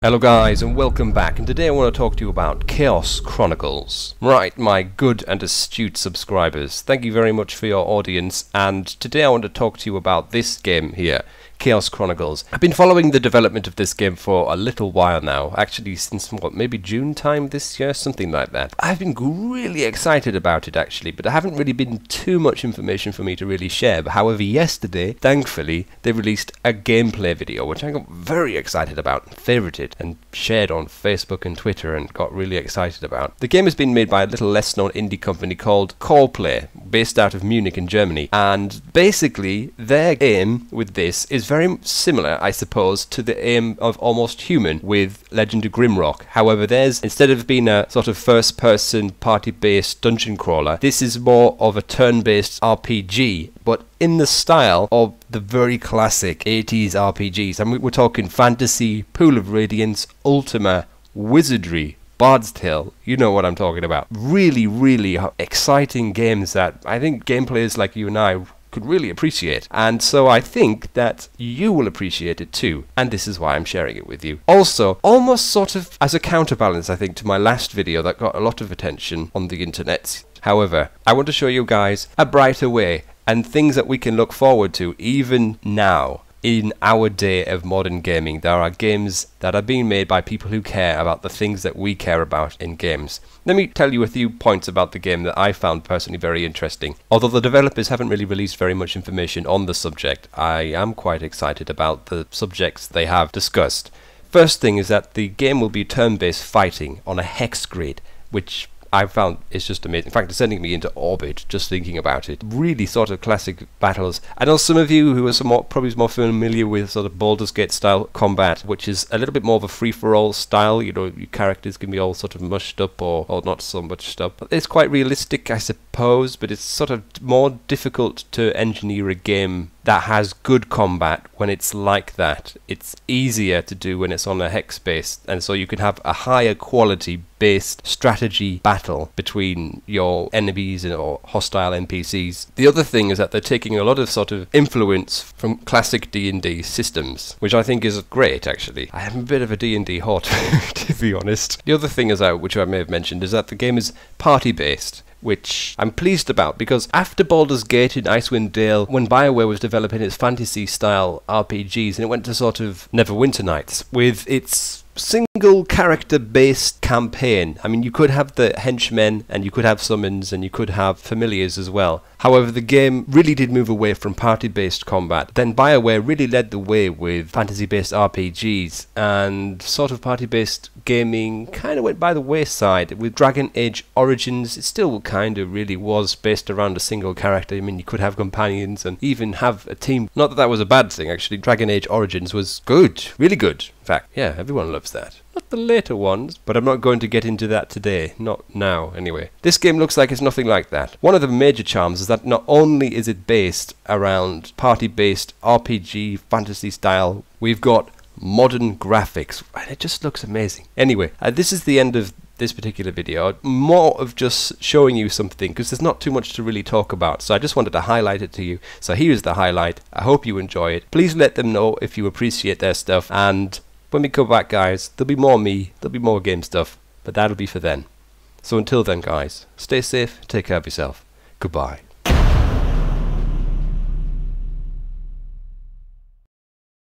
Hello guys and welcome back, and today I want to talk to you about Chaos Chronicles. Right, my good and astute subscribers, thank you very much for your audience, and today I want to talk to you about this game here, Chaos Chronicles. I've been following the development of this game for a little while now, actually since what, maybe June time this year, something like that. I've been really excited about it actually, but there haven't really been too much information for me to really share. But however, yesterday, thankfully, they released a gameplay video, which I got very excited about and favorited and shared on Facebook and Twitter and got really excited about. The game has been made by a little less known indie company called Coldplay, based out of Munich in Germany, and basically their aim with this is very similar, I suppose, to the aim of Almost Human with Legend of Grimrock. However, theirs, instead of being a sort of first-person party-based dungeon crawler, this is more of a turn-based RPG, but in the style of the very classic 80s RPGs. I mean, we're talking Fantasy, Pool of Radiance, Ultima, Wizardry, Bard's Tale, you know what I'm talking about. Really exciting games that I think gameplayers like you and I could really appreciate, and so I think that you will appreciate it too, and this is why I'm sharing it with you. Also, almost sort of as a counterbalance, I think, to my last video that got a lot of attention on the internet. However, I want to show you guys a brighter way and things that we can look forward to even now. In our day of modern gaming, there are games that are being made by people who care about the things that we care about in games. Let me tell you a few points about the game that I found personally very interesting. Although the developers haven't really released very much information on the subject, I am quite excited about the subjects they have discussed. First thing is that the game will be turn-based fighting on a hex grid, which I found is just amazing. In fact, it's sending me into orbit just thinking about it. Really sort of classic battles. I know some of you who are probably more familiar with sort of Baldur's Gate style combat, which is a little bit more of a free-for-all style. You know, your characters can be all sort of mushed up or not so much up. It's quite realistic, I suppose, but it's sort of more difficult to engineer a game that has good combat when it's like that. It's easier to do when it's on a hex base, and so you can have a higher quality based strategy battle between your enemies or hostile NPCs. The other thing is that they're taking a lot of sort of influence from classic D&D systems, which I think is great actually. I am a bit of a D&D hot to be honest. The other thing is which I may have mentioned, is that the game is party based, which I'm pleased about, because after Baldur's Gate in Icewind Dale, when BioWare was developing its fantasy-style RPGs, and it went to sort of Neverwinter Nights with its single character-based campaign. I mean, you could have the henchmen, and you could have summons, and you could have familiars as well. However, the game really did move away from party-based combat. Then BioWare really led the way with fantasy-based RPGs, and sort of party-based gaming kind of went by the wayside. With Dragon Age Origins, it still kind of really was based around a single character. I mean, you could have companions and even have a team. Not that that was a bad thing, actually. Dragon Age Origins was good, really good. In fact, yeah, everyone loves that. Not the later ones, but I'm not going to get into that today. Not now, anyway. This game looks like it's nothing like that. One of the major charms is that not only is it based around party-based RPG fantasy style, we've got modern graphics, and it just looks amazing. Anyway, this is the end of this particular video. More of just showing you something, because there's not too much to really talk about, so I just wanted to highlight it to you. So here's the highlight. I hope you enjoy it. Please let them know if you appreciate their stuff, and when we come back, guys, there'll be more me, there'll be more game stuff, but that'll be for then. So until then, guys, stay safe, take care of yourself. Goodbye.